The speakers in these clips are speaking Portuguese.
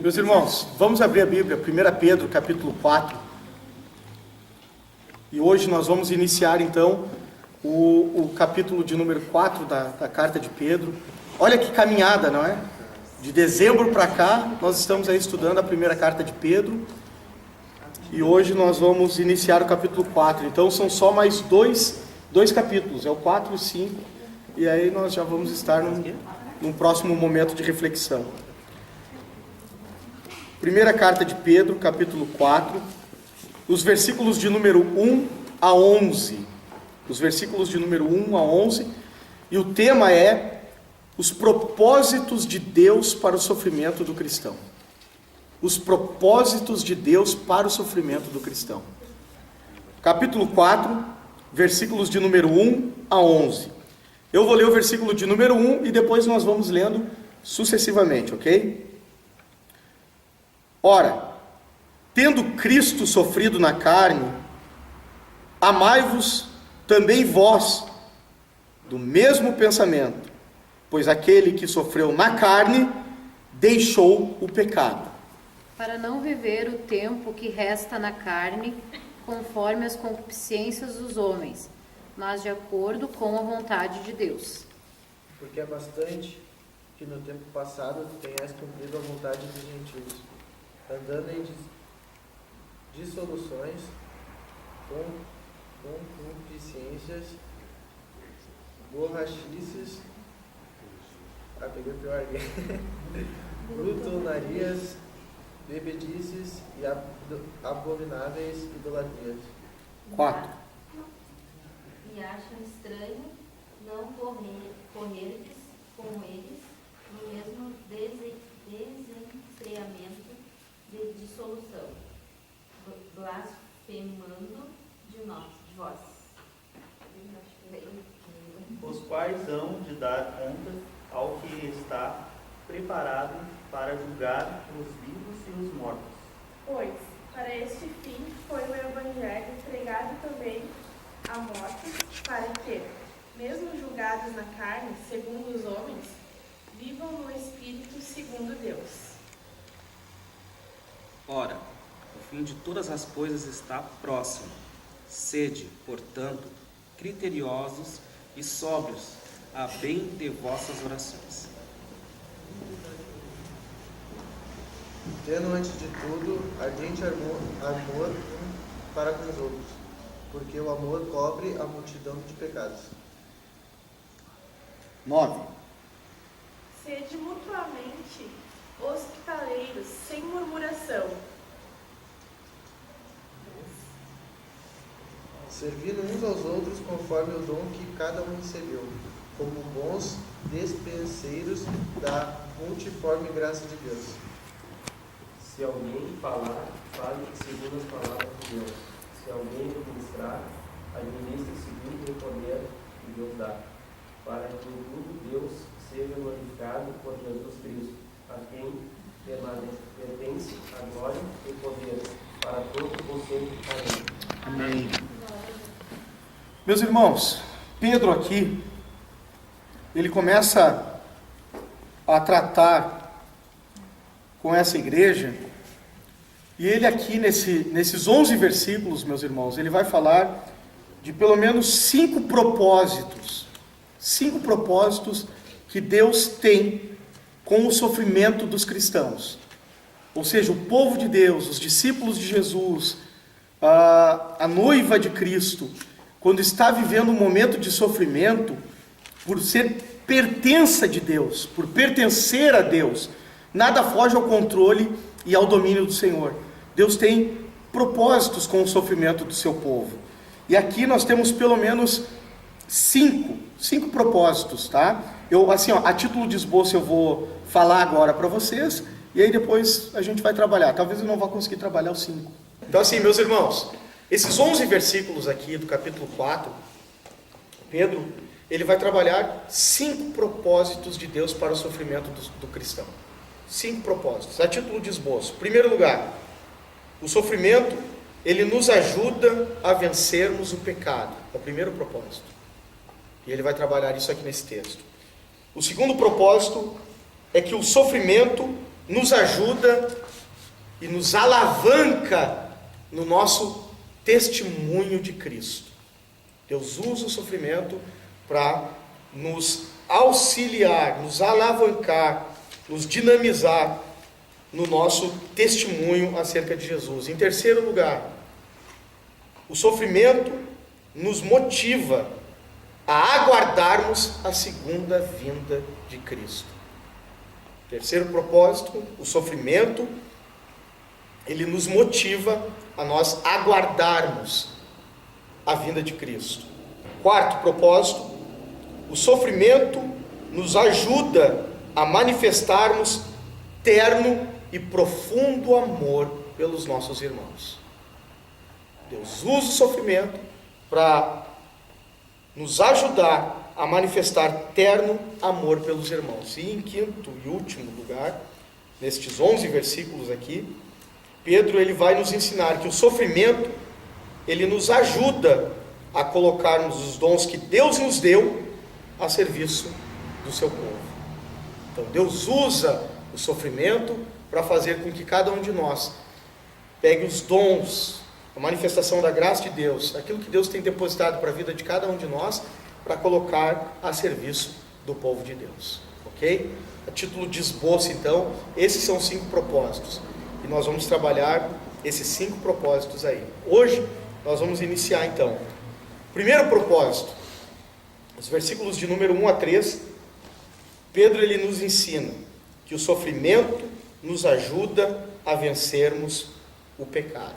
Meus irmãos, vamos abrir a Bíblia, 1 Pedro, capítulo 4. E hoje nós vamos iniciar, então, o capítulo de número 4 da carta de Pedro. Olha que caminhada, não é? De dezembro para cá, nós estamos aí estudando a primeira carta de Pedro. E hoje nós vamos iniciar o capítulo 4. Então são só mais dois capítulos, é o 4 e o 5. E aí nós já vamos estar num próximo momento de reflexão. Primeira carta de Pedro, capítulo 4, os versículos de número 1 a 11. Os versículos de número 1 a 11. E o tema é os propósitos de Deus para o sofrimento do cristão. Os propósitos de Deus para o sofrimento do cristão. Capítulo 4, versículos de número 1 a 11. Eu vou ler o versículo de número 1 e depois nós vamos lendo sucessivamente, ok? Ora, tendo Cristo sofrido na carne, amai-vos também vós do mesmo pensamento, pois aquele que sofreu na carne deixou o pecado. Para não viver o tempo que resta na carne, conforme as concupiscências dos homens, mas de acordo com a vontade de Deus. Porque é bastante que no tempo passado tenhas cumprido a vontade dos gentios, andando em dissoluções, com concupiscências, borrachices, peguei o pior ali, glutonarias, bebedices e abomináveis idolatrias. 4. E acham estranho não correrdes com eles no mesmo desenfreamento de dissolução, blasfemando de vós. Os quais hão de dar conta ao que está preparado para julgar os vivos e os mortos. Pois, para este fim foi o Evangelho pregado também a mortos, para que, mesmo julgados na carne, segundo os homens, vivam no Espírito segundo Deus. Ora, o fim de todas as coisas está próximo. Sede, portanto, criteriosos e sóbrios a bem de vossas orações. Tendo antes de tudo ardente amor para com os outros, porque o amor cobre a multidão de pecados. 9. Sede mutuamente hospitaleiros, sem murmuração. Servindo uns aos outros conforme o dom que cada um recebeu, como bons despenseiros da multiforme graça de Deus. Se alguém falar, fale segundo as palavras de Deus. Se alguém administrar, administre segundo o poder que Deus dá, para que em tudo Deus seja glorificado por Jesus Cristo, a quem pertence a glória e poder, para todos os sempre. Amém. Amém. Meus irmãos, Pedro aqui, ele começa a tratar com essa igreja, e ele aqui nesses 11 versículos, meus irmãos, ele vai falar de pelo menos 5 propósitos que Deus tem com o sofrimento dos cristãos. Ou seja, o povo de Deus, os discípulos de Jesus, a noiva de Cristo, quando está vivendo um momento de sofrimento, por ser pertença de Deus, por pertencer a Deus, nada foge ao controle e ao domínio do Senhor. Deus tem propósitos com o sofrimento do seu povo. E aqui nós temos pelo menos 5 propósitos, tá? A título de esboço eu vou falar agora para vocês, e aí depois a gente vai trabalhar. Talvez eu não vá conseguir trabalhar os 5. Então assim, meus irmãos, esses 11 versículos aqui do capítulo 4, Pedro, ele vai trabalhar 5 propósitos de Deus para o sofrimento do cristão. 5 propósitos, a título de esboço. Em primeiro lugar, o sofrimento, ele nos ajuda a vencermos o pecado. É o primeiro propósito. E ele vai trabalhar isso aqui nesse texto. O segundo propósito é que o sofrimento nos ajuda e nos alavanca no nosso testemunho de Cristo. Deus usa o sofrimento para nos auxiliar, nos alavancar, nos dinamizar no nosso testemunho acerca de Jesus. Em terceiro lugar, o sofrimento nos motiva a aguardarmos a segunda vinda de Cristo. Terceiro propósito, o sofrimento, ele nos motiva a nós aguardarmos a vinda de Cristo. Quarto propósito, o sofrimento nos ajuda a manifestarmos terno e profundo amor pelos nossos irmãos. Deus usa o sofrimento para nos ajudar a manifestar terno amor pelos irmãos. E em quinto e último lugar, nestes 11 versículos aqui, Pedro ele vai nos ensinar que o sofrimento ele nos ajuda a colocarmos os dons que Deus nos deu a serviço do seu povo. Então Deus usa o sofrimento para fazer com que cada um de nós pegue os dons, a manifestação da graça de Deus, aquilo que Deus tem depositado para a vida de cada um de nós, para colocar a serviço do povo de Deus. Ok? A título de esboço, então, esses são 5 propósitos. E nós vamos trabalhar esses 5 propósitos aí. Hoje, nós vamos iniciar, então. Primeiro propósito, os versículos de número 1 a 3, Pedro ele nos ensina que o sofrimento nos ajuda a vencermos o pecado.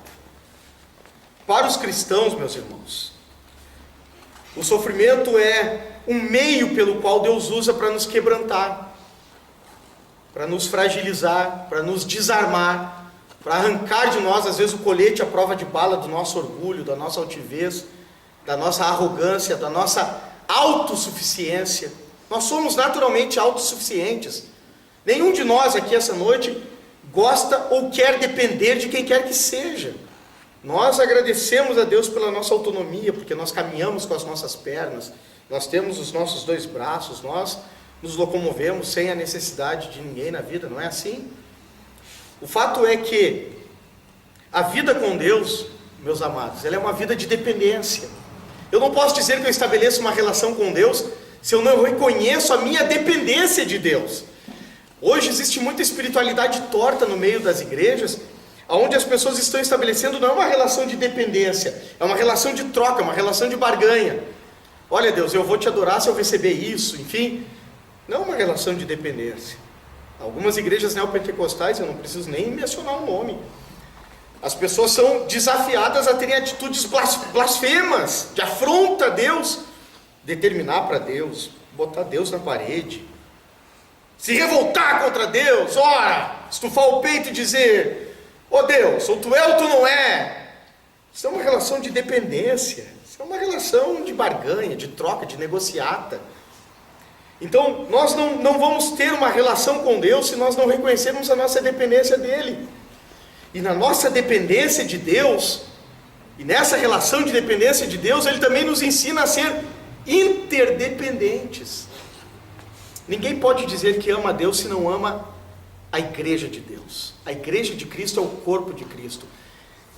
Para os cristãos, meus irmãos, o sofrimento é um meio pelo qual Deus usa para nos quebrantar, para nos fragilizar, para nos desarmar, para arrancar de nós, às vezes, o colete à prova de bala do nosso orgulho, da nossa altivez, da nossa arrogância, da nossa autossuficiência. Nós somos naturalmente autossuficientes. Nenhum de nós aqui essa noite gosta ou quer depender de quem quer que seja. Nós agradecemos a Deus pela nossa autonomia, porque nós caminhamos com as nossas pernas, nós temos os nossos 2 braços, nós nos locomovemos sem a necessidade de ninguém na vida, não é assim? O fato é que a vida com Deus, meus amados, ela é uma vida de dependência. Eu não posso dizer que eu estabeleço uma relação com Deus se eu não reconheço a minha dependência de Deus. Hoje existe muita espiritualidade torta no meio das igrejas, onde as pessoas estão estabelecendo não é uma relação de dependência, é uma relação de troca, uma relação de barganha. Olha Deus, eu vou te adorar se eu receber isso, enfim, não é uma relação de dependência. Algumas igrejas neopentecostais, eu não preciso nem mencionar o nome, as pessoas são desafiadas a terem atitudes blasfemas, de afronta a Deus, determinar para Deus, botar Deus na parede, se revoltar contra Deus, ora, estufar o peito e dizer: ó Deus, ou tu é ou tu não é. Isso é uma relação de dependência, isso é uma relação de barganha, de troca, de negociata. Então, nós não vamos ter uma relação com Deus se nós não reconhecermos a nossa dependência dEle. E na nossa dependência de Deus, e nessa relação de dependência de Deus, Ele também nos ensina a ser interdependentes. Ninguém pode dizer que ama a Deus se não ama a igreja de Deus. A igreja de Cristo é o corpo de Cristo.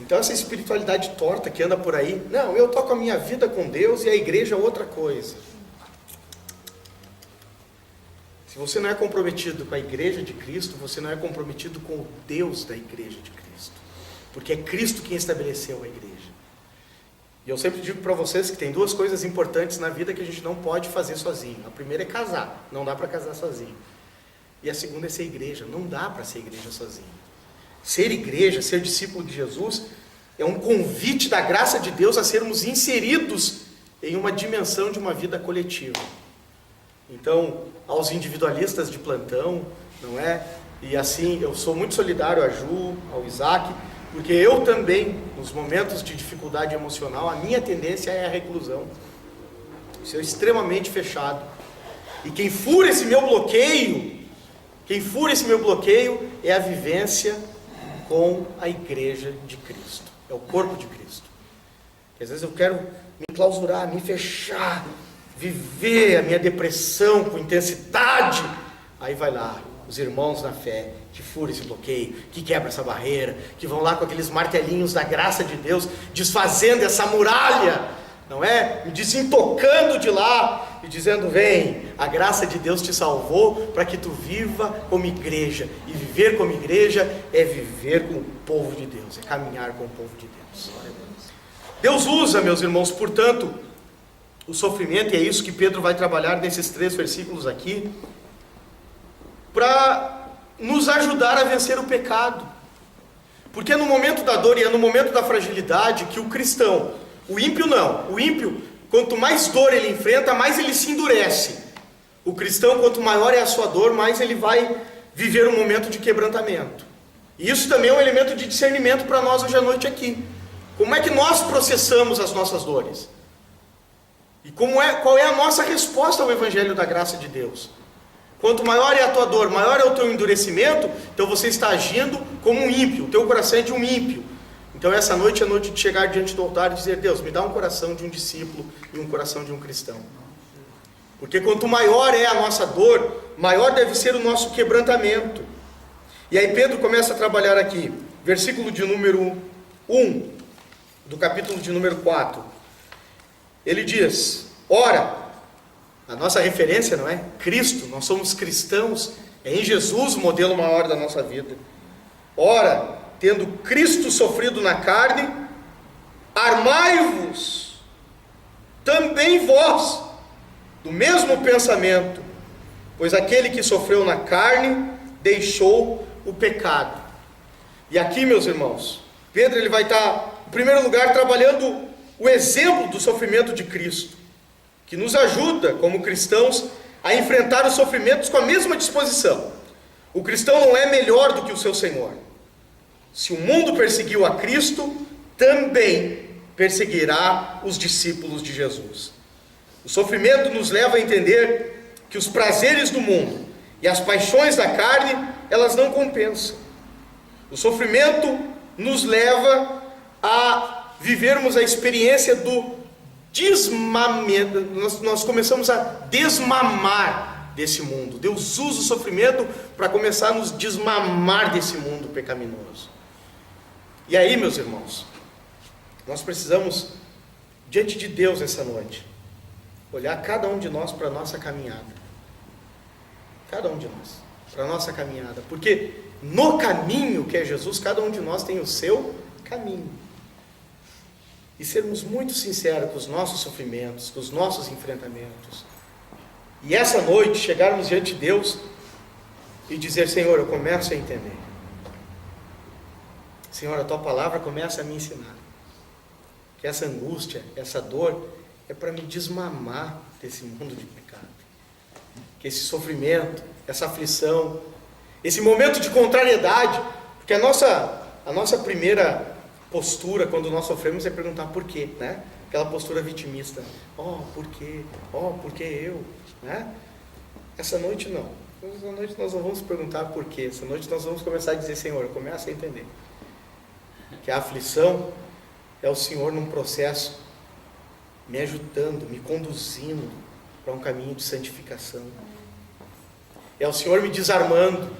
Então essa espiritualidade torta que anda por aí, não, eu toco a minha vida com Deus e a igreja é outra coisa. Se você não é comprometido com a igreja de Cristo, você não é comprometido com o Deus da igreja de Cristo. Porque é Cristo quem estabeleceu a igreja. E eu sempre digo para vocês que tem 2 coisas importantes na vida que a gente não pode fazer sozinho. A primeira é casar, não dá para casar sozinho. E a segunda é ser igreja, não dá para ser igreja sozinho. Ser igreja, ser discípulo de Jesus, é um convite da graça de Deus a sermos inseridos em uma dimensão de uma vida coletiva. Então, aos individualistas de plantão, não é? E assim, eu sou muito solidário a Ju, ao Isaac, porque eu também, nos momentos de dificuldade emocional, a minha tendência é a reclusão. Isso é extremamente fechado. E quem fura esse meu bloqueio é a vivência com a igreja de Cristo. É o corpo de Cristo. Porque às vezes eu quero me enclausurar, me fechar, viver a minha depressão com intensidade. Aí vai lá, o os irmãos na fé, que fura esse bloqueio, que quebra essa barreira, que vão lá com aqueles martelinhos da graça de Deus, desfazendo essa muralha, não é? Me desentocando de lá e dizendo: vem, a graça de Deus te salvou para que tu viva como igreja. E viver como igreja é viver com o povo de Deus, é caminhar com o povo de Deus. Deus usa, meus irmãos, portanto, o sofrimento, e é isso que Pedro vai trabalhar nesses 3 versículos aqui, para nos ajudar a vencer o pecado. Porque é no momento da dor e é no momento da fragilidade que o cristão, o ímpio não, o ímpio, quanto mais dor ele enfrenta, mais ele se endurece. O cristão, quanto maior é a sua dor, mais ele vai viver um momento de quebrantamento. E isso também é um elemento de discernimento para nós hoje à noite aqui. Como é que nós processamos as nossas dores? E qual é a nossa resposta ao Evangelho da graça de Deus? Quanto maior é a tua dor, maior é o teu endurecimento, então você está agindo como um ímpio, o teu coração é de um ímpio. Então essa noite é a noite de chegar diante do altar e dizer: Deus, me dá um coração de um discípulo e um coração de um cristão. Porque quanto maior é a nossa dor, maior deve ser o nosso quebrantamento. E aí Pedro começa a trabalhar aqui, versículo de número 1, do capítulo de número 4. Ele diz: ora, a nossa referência, não é? Cristo, nós somos cristãos, é em Jesus o modelo maior da nossa vida. Ora, tendo Cristo sofrido na carne, armai-vos também vós do mesmo pensamento, pois aquele que sofreu na carne deixou o pecado. E aqui, meus irmãos, Pedro ele vai estar, em primeiro lugar, trabalhando o exemplo do sofrimento de Cristo, que nos ajuda, como cristãos, a enfrentar os sofrimentos com a mesma disposição. O cristão não é melhor do que o seu Senhor. Se o mundo perseguiu a Cristo, também perseguirá os discípulos de Jesus. O sofrimento nos leva a entender que os prazeres do mundo e as paixões da carne, elas não compensam. O sofrimento nos leva a vivermos a experiência do desmamamento. Nós começamos a desmamar desse mundo. Deus usa o sofrimento para começar a nos desmamar desse mundo pecaminoso. E aí, meus irmãos, nós precisamos, diante de Deus nessa noite, olhar cada um de nós para a nossa caminhada. Cada um de nós, para a nossa caminhada. Porque no caminho que é Jesus, cada um de nós tem o seu caminho. E sermos muito sinceros com os nossos sofrimentos, com os nossos enfrentamentos. E essa noite, chegarmos diante de Deus e dizer: Senhor, eu começo a entender. Senhor, a Tua palavra começa a me ensinar que essa angústia, essa dor, é para me desmamar desse mundo de pecado. Que esse sofrimento, essa aflição, esse momento de contrariedade, porque a nossa primeira postura quando nós sofremos é perguntar por quê, né? Aquela postura vitimista. Por quê? Por que eu? Né? Essa noite não. Essa noite nós não vamos perguntar por quê. Essa noite nós vamos começar a dizer: Senhor, começa a entender que a aflição é o Senhor num processo me ajudando, me conduzindo para um caminho de santificação. É o Senhor me desarmando.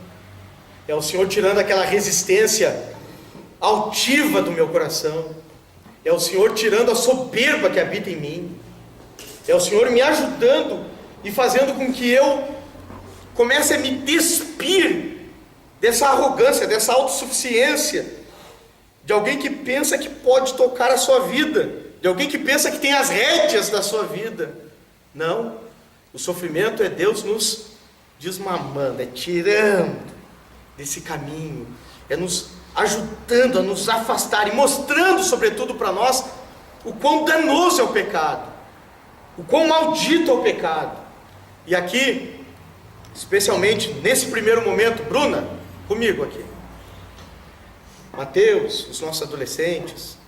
É o Senhor tirando aquela resistência altiva do meu coração. É o Senhor tirando a soberba que habita em mim. É o Senhor me ajudando e fazendo com que eu comece a me despir dessa arrogância, dessa autossuficiência, de alguém que pensa que pode tocar a sua vida, de alguém que pensa que tem as rédeas da sua vida. Não, o sofrimento é Deus nos desmamando, é tirando desse caminho, é nos ajudando a nos afastar e mostrando, sobretudo para nós, o quão danoso é o pecado, o quão maldito é o pecado. E aqui, especialmente nesse primeiro momento, Bruna, comigo aqui, Mateus, os nossos adolescentes,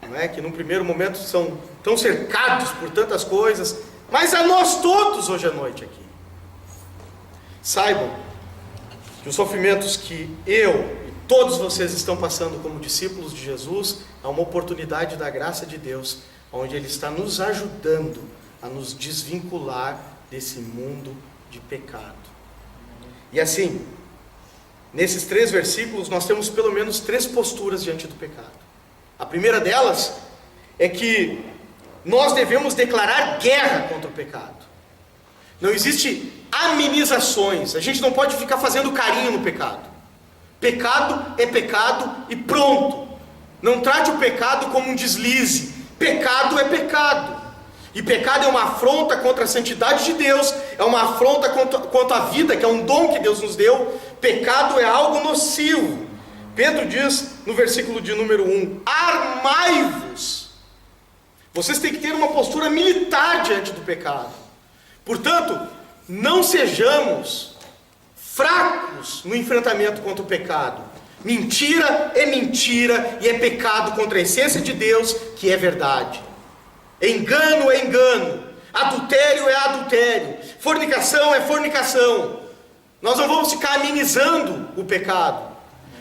não é? Que num primeiro momento são tão cercados por tantas coisas, mas a nós todos hoje à noite aqui, saibam que os sofrimentos que eu e todos vocês estão passando como discípulos de Jesus é uma oportunidade da graça de Deus, onde Ele está nos ajudando a nos desvincular desse mundo de pecado. E assim, Nesses 3 versículos nós temos pelo menos 3 posturas diante do pecado. A primeira delas é que nós devemos declarar guerra contra o pecado. Não existe amenizações, a gente não pode ficar fazendo carinho no pecado. Pecado é pecado e pronto. Não trate o pecado como um deslize. Pecado é pecado. E pecado é uma afronta contra a santidade de Deus, é uma afronta contra a vida, que é um dom que Deus nos deu. Pecado é algo nocivo. Pedro diz no versículo de número 1: armai-vos. Vocês têm que ter uma postura militar diante do pecado. Portanto, não sejamos fracos no enfrentamento contra o pecado. Mentira e é pecado contra a essência de Deus, que é verdade. Engano é engano, adultério é adultério, fornicação é fornicação. Nós não vamos ficar amenizando o pecado,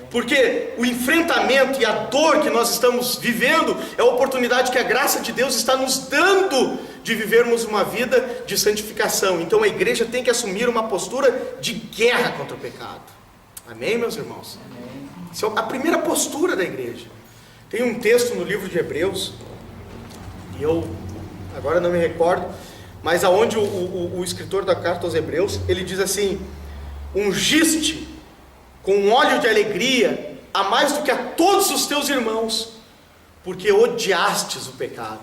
porque o enfrentamento e a dor que nós estamos vivendo é a oportunidade que a graça de Deus está nos dando de vivermos uma vida de santificação. Então a igreja tem que assumir uma postura de guerra contra o pecado. Amém, meus irmãos? Essa é a primeira postura da igreja. Tem um texto no livro de Hebreus, e eu agora não me recordo, mas aonde o escritor da carta aos Hebreus, ele diz assim: ungiste com óleo de alegria a mais do que a todos os teus irmãos, porque odiastes o pecado.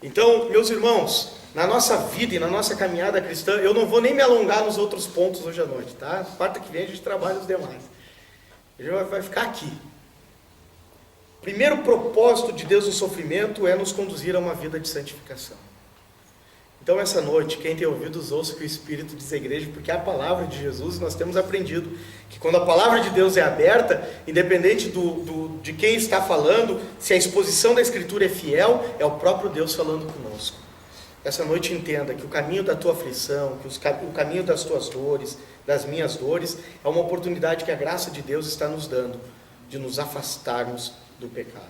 Então, meus irmãos, na nossa vida e na nossa caminhada cristã, eu não vou nem me alongar nos outros pontos hoje à noite, tá? Quarta que vem a gente trabalha os demais. A gente vai ficar aqui. Primeiro propósito de Deus no sofrimento é nos conduzir a uma vida de santificação. Então essa noite, quem tem ouvidos ouça o que o Espírito diz à igreja, porque a palavra de Jesus, nós temos aprendido que quando a palavra de Deus é aberta, independente de quem está falando, se a exposição da Escritura é fiel, é o próprio Deus falando conosco. Essa noite entenda que o caminho da tua aflição, que o caminho das tuas dores, das minhas dores, é uma oportunidade que a graça de Deus está nos dando, de nos afastarmos do pecado.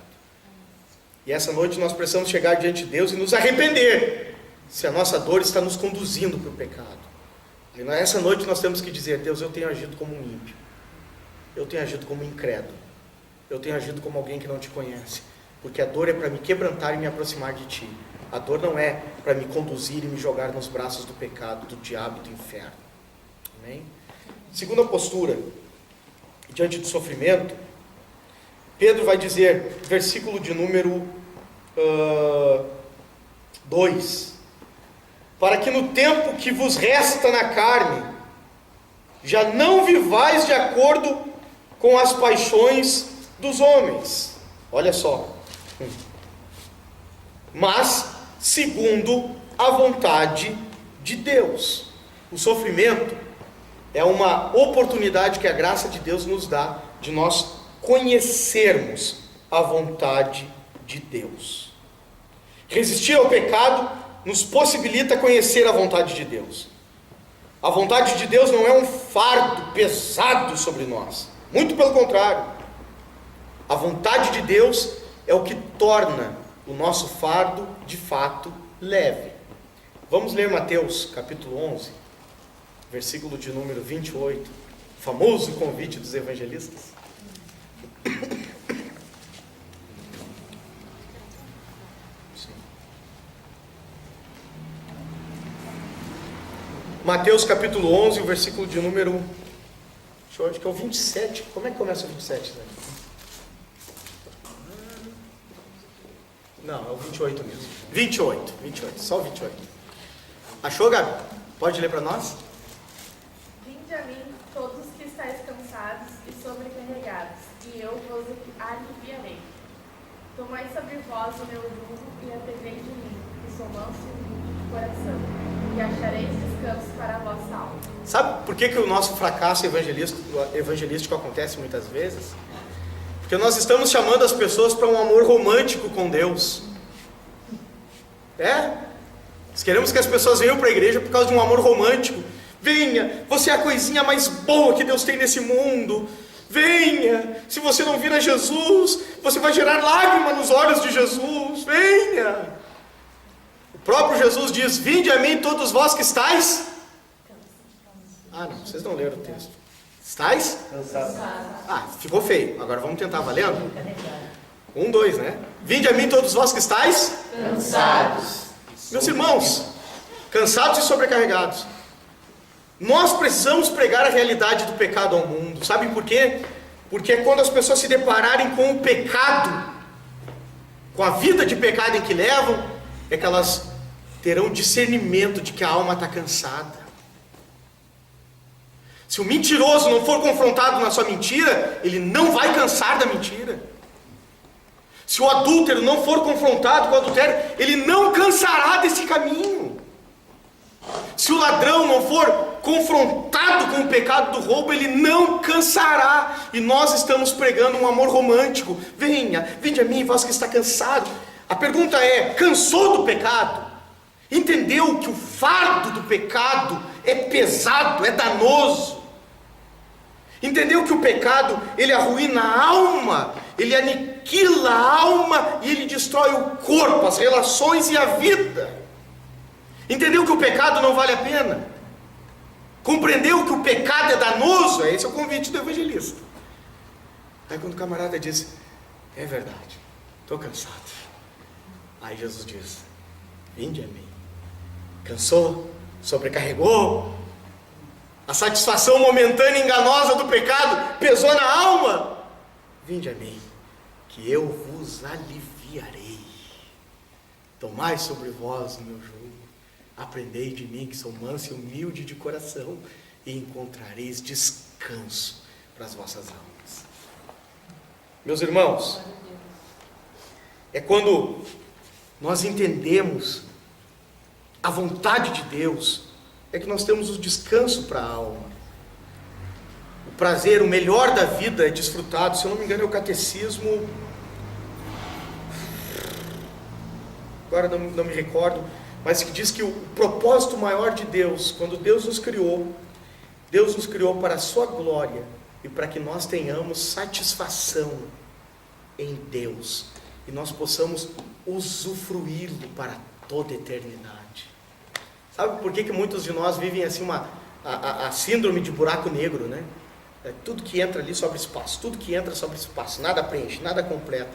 E essa noite nós precisamos chegar diante de Deus e nos arrepender se a nossa dor está nos conduzindo para o pecado. E nessa noite nós temos que dizer: Deus, eu tenho agido como um ímpio, eu tenho agido como um incrédulo, eu tenho agido como alguém que não te conhece, porque a dor é para me quebrantar e me aproximar de ti. A dor não é para me conduzir e me jogar nos braços do pecado, do diabo e do inferno. Amém? Segunda postura, diante do sofrimento, Pedro vai dizer, versículo de número 2: para que no tempo que vos resta na carne, já não vivais de acordo com as paixões dos homens. Olha só. Mas segundo a vontade de Deus. O sofrimento é uma oportunidade que a graça de Deus nos dá de nós conhecermos a vontade de Deus. Resistir ao pecado nos possibilita conhecer a vontade de Deus. A vontade de Deus não é um fardo pesado sobre nós, muito pelo contrário. A vontade de Deus é o que torna o nosso fardo de fato leve. Vamos ler Mateus capítulo 11, versículo de número 28, o famoso convite dos evangelistas. Mateus capítulo 11, o versículo de número, acho que é o 27. Como é que começa o 27, né? Não, é o 28 mesmo. 28, só o 28. Achou, Gabi? Pode ler para nós? Vinde a mim, todos que estáis cansados e sobrecarregados, e eu vos aliviarei. Tomai sobre vós o meu jugo e aprendei de mim, que sou manso e humilde de coração, e achareis descanso para a vossa alma. Sabe por que o nosso fracasso evangelístico acontece muitas vezes? Porque nós estamos chamando as pessoas para um amor romântico com Deus. Nós queremos que as pessoas venham para a igreja por causa de um amor romântico. Venha, você é a coisinha mais boa que Deus tem nesse mundo. Venha, se você não vir a Jesus, você vai gerar lágrima nos olhos de Jesus. Venha. O próprio Jesus diz: vinde a mim todos vós que estáis... não, vocês não leram o texto. Estais? Cansado. Ah, ficou feio. Agora vamos tentar valendo? 1, 2, né? Vinde a mim todos vós que estáis Cansados. Meus irmãos, cansados e sobrecarregados. Nós precisamos pregar a realidade do pecado ao mundo. Sabem por quê? Porque quando as pessoas se depararem com o pecado, com a vida de pecado em que levam, é que elas terão discernimento de que a alma está cansada. Se o mentiroso não for confrontado na sua mentira, ele não vai cansar da mentira. Se o adúltero não for confrontado com o adultério, ele não cansará desse caminho. Se o ladrão não for confrontado com o pecado do roubo, ele não cansará. E nós estamos pregando um amor romântico. Vinde a mim, vós que está cansado. A pergunta é: cansou do pecado? Entendeu que o fardo do pecado é pesado, é danoso? Entendeu que o pecado, ele arruína a alma, ele aniquila a alma e ele destrói o corpo, as relações e a vida? Entendeu que o pecado não vale a pena? Compreendeu que o pecado é danoso? Esse é o convite do evangelista. Aí quando o camarada diz: é verdade, estou cansado. Aí Jesus diz: vinde a mim. Cansou? Sobrecarregou? A satisfação momentânea e enganosa do pecado pesou na alma? Vinde a mim, que eu vos aliviarei. Tomai sobre vós o meu jugo. Aprendei de mim, que sou manso e humilde de coração, e encontrareis descanso para as vossas almas. Meus irmãos, é quando nós entendemos a vontade de Deus, é que nós temos o descanso para a alma. O prazer, o melhor da vida é desfrutado. Se eu não me engano, é o catecismo, agora não me recordo, mas que diz que o propósito maior de Deus, quando Deus nos criou para a sua glória e para que nós tenhamos satisfação em Deus e nós possamos usufruí-lo para toda a eternidade. Sabe por que muitos de nós vivem assim a síndrome de buraco negro, né? Tudo que entra ali sobre espaço, tudo que entra sobre espaço, nada preenche, nada completa.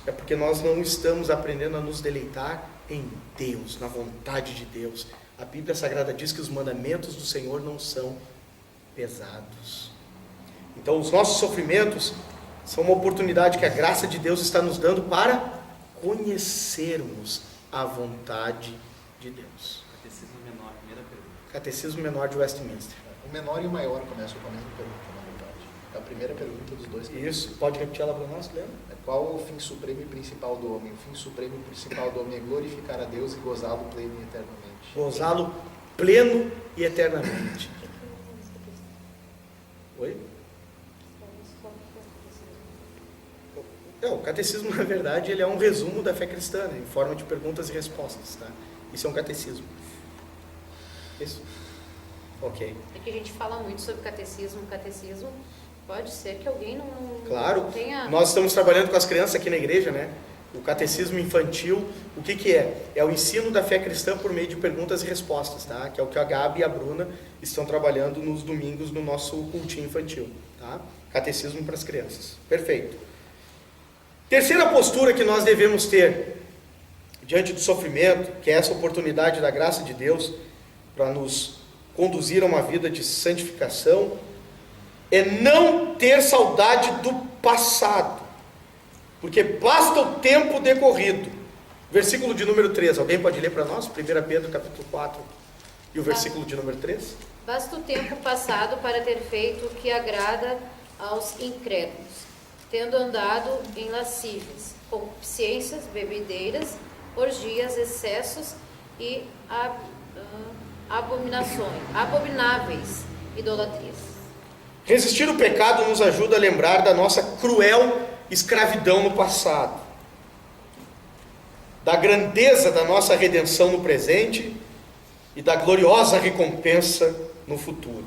É porque nós não estamos aprendendo a nos deleitar em Deus, na vontade de Deus. A Bíblia Sagrada diz que os mandamentos do Senhor não são pesados. Então os nossos sofrimentos são uma oportunidade que a graça de Deus está nos dando para conhecermos a vontade de Deus. Catecismo menor, primeira pergunta. Catecismo menor de Westminster. O menor e o maior começam com a mesma pergunta, na verdade. É a primeira pergunta dos dois. Isso, pode repetir ela para nós, Leandro? Qual o fim supremo e principal do homem? O fim supremo e principal do homem é glorificar a Deus e gozá-lo pleno e eternamente. Gozá-lo pleno e eternamente. Oi? O catecismo, na verdade, ele é um resumo da fé cristã, né, em forma de perguntas e respostas, tá? Isso é um catecismo. Isso? Ok. É que a gente fala muito sobre catecismo. Catecismo pode ser que alguém não Claro, tenha... nós estamos trabalhando com as crianças aqui na igreja, né? O catecismo infantil, o que é? É o ensino da fé cristã por meio de perguntas e respostas, tá? Que é o que a Gabi e a Bruna estão trabalhando nos domingos no nosso cultinho infantil, tá? Catecismo para as crianças. Perfeito. Terceira postura que nós devemos ter diante do sofrimento, que é essa oportunidade da graça de Deus para nos conduzir a uma vida de santificação, é não ter saudade do passado, porque basta o tempo decorrido. Versículo de número 3, alguém pode ler para nós? 1 Pedro capítulo 4 e o versículo de número 3. Basta o tempo passado para ter feito o que agrada aos incrédulos, tendo andado em lascívias, concupiscências, bebedeiras, orgias, excessos e abomináveis idolatrias. Resistir o pecado nos ajuda a lembrar da nossa cruel escravidão no passado, da grandeza da nossa redenção no presente e da gloriosa recompensa no futuro.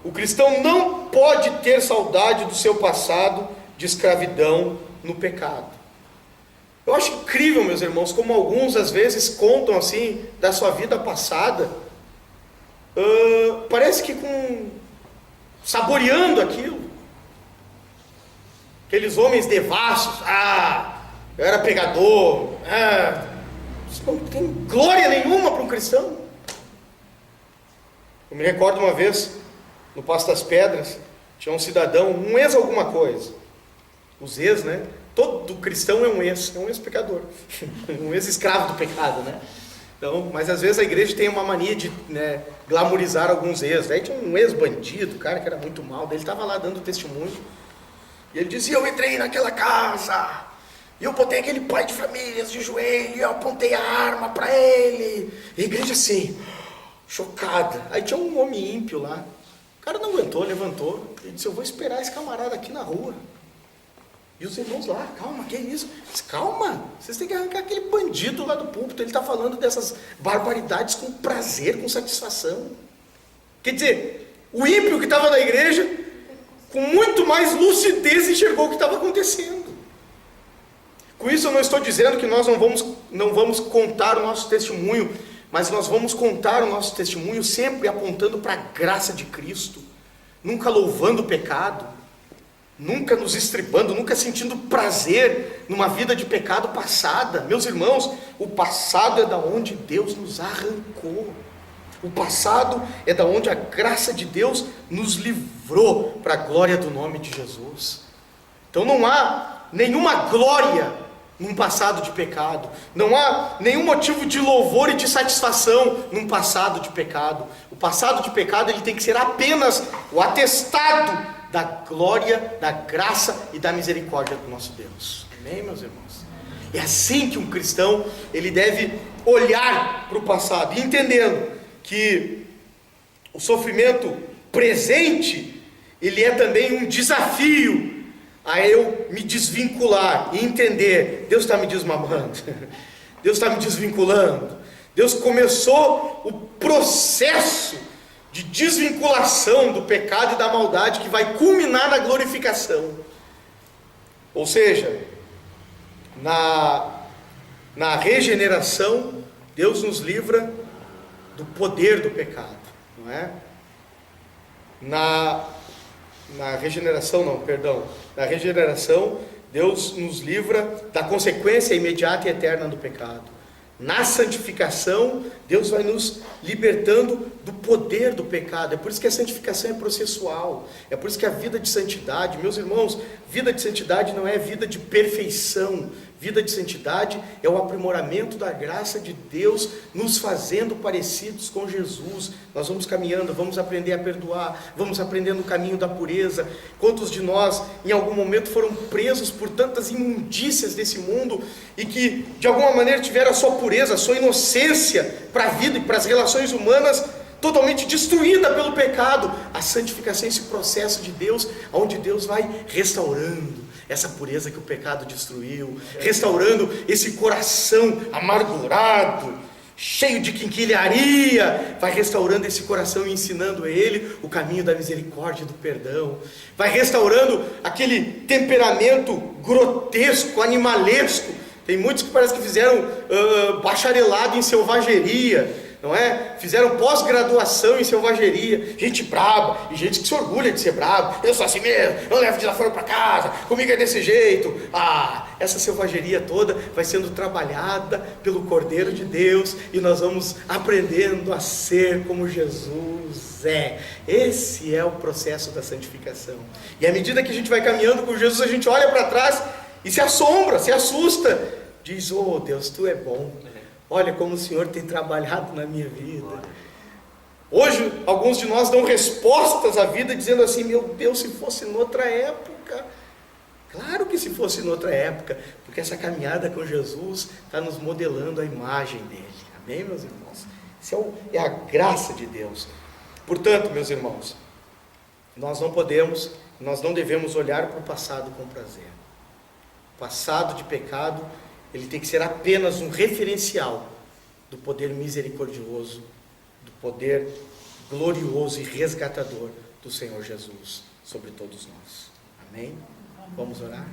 O cristão não pode ter saudade do seu passado de escravidão no pecado. Eu acho incrível, meus irmãos, como alguns às vezes contam assim da sua vida passada, parece que com saboreando aquilo. Aqueles homens devassos, eu era pegador, isso não tem glória nenhuma para um cristão. Eu me recordo uma vez, no Passo das Pedras, tinha um cidadão, um ex alguma coisa. Os ex, né? Todo cristão é um ex-pecador, um ex-escravo do pecado, né? Então, mas às vezes a igreja tem uma mania de, né, glamorizar alguns ex. Aí tinha um ex-bandido, cara que era muito mal, daí ele estava lá dando testemunho, e ele dizia: eu entrei naquela casa, e eu botei aquele pai de famílias de joelho, e eu apontei a arma para ele. E a igreja assim, chocada. Aí tinha um homem ímpio lá, o cara não aguentou, levantou, e disse: eu vou esperar esse camarada aqui na rua. E os irmãos lá: calma, que é isso? Disse: calma, vocês têm que arrancar aquele bandido lá do púlpito, ele está falando dessas barbaridades com prazer, com satisfação. Quer dizer, o ímpio que estava na igreja, com muito mais lucidez, enxergou o que estava acontecendo. Com isso eu não estou dizendo que nós não vamos contar o nosso testemunho, mas nós vamos contar o nosso testemunho sempre apontando para a graça de Cristo, nunca louvando o pecado, nunca nos estribando, nunca sentindo prazer numa vida de pecado passada. Meus irmãos, o passado é da onde Deus nos arrancou. O passado é da onde a graça de Deus nos livrou para a glória do nome de Jesus. Então não há nenhuma glória num passado de pecado. Não há nenhum motivo de louvor e de satisfação num passado de pecado. O passado de pecado ele tem que ser apenas o atestado da glória, da graça e da misericórdia do nosso Deus. Amém, meus irmãos? É assim que um cristão ele deve olhar para o passado, e entendendo que o sofrimento presente ele é também um desafio a eu me desvincular e entender: Deus está me desmamando, Deus está me desvinculando. Deus começou o processo de desvinculação do pecado e da maldade que vai culminar na glorificação. Ou seja, na regeneração, Deus nos livra do poder do pecado, não é? Na regeneração, Deus nos livra da consequência imediata e eterna do pecado. Na santificação, Deus vai nos libertando do poder do pecado. É por isso que a santificação é processual. É por isso que a vida de santidade, meus irmãos, vida de santidade não é vida de perfeição. Vida de santidade é o aprimoramento da graça de Deus, nos fazendo parecidos com Jesus. Nós vamos caminhando, vamos aprender a perdoar, vamos aprender no caminho da pureza. Quantos de nós, em algum momento, foram presos por tantas imundícias desse mundo e que, de alguma maneira, tiveram a sua pureza, a sua inocência para a vida e para as relações humanas totalmente destruída pelo pecado? A santificação é esse processo de Deus, onde Deus vai restaurando essa pureza que o pecado destruiu, restaurando esse coração amargurado, cheio de quinquilharia, vai restaurando esse coração e ensinando a ele o caminho da misericórdia e do perdão, vai restaurando aquele temperamento grotesco, animalesco. Tem muitos que parece que fizeram bacharelado em selvageria, não é? Fizeram pós-graduação em selvageria, gente braba, e gente que se orgulha de ser brabo. Eu sou assim mesmo, eu levo desaforo para casa, comigo é desse jeito. Essa selvageria toda vai sendo trabalhada pelo Cordeiro de Deus, e nós vamos aprendendo a ser como Jesus é. Esse é o processo da santificação. E à medida que a gente vai caminhando com Jesus, a gente olha para trás e se assombra, se assusta, diz: oh Deus, Tu é bom. Olha como o Senhor tem trabalhado na minha vida. Hoje, alguns de nós dão respostas à vida dizendo assim: meu Deus, se fosse noutra época. Claro que se fosse noutra época, porque essa caminhada com Jesus está nos modelando a imagem dele. Amém, meus irmãos? Isso é a graça de Deus. Portanto, meus irmãos, nós não devemos olhar para o passado com prazer. O passado de pecado, ele tem que ser apenas um referencial do poder misericordioso, do poder glorioso e resgatador do Senhor Jesus sobre todos nós. Amém? Vamos orar?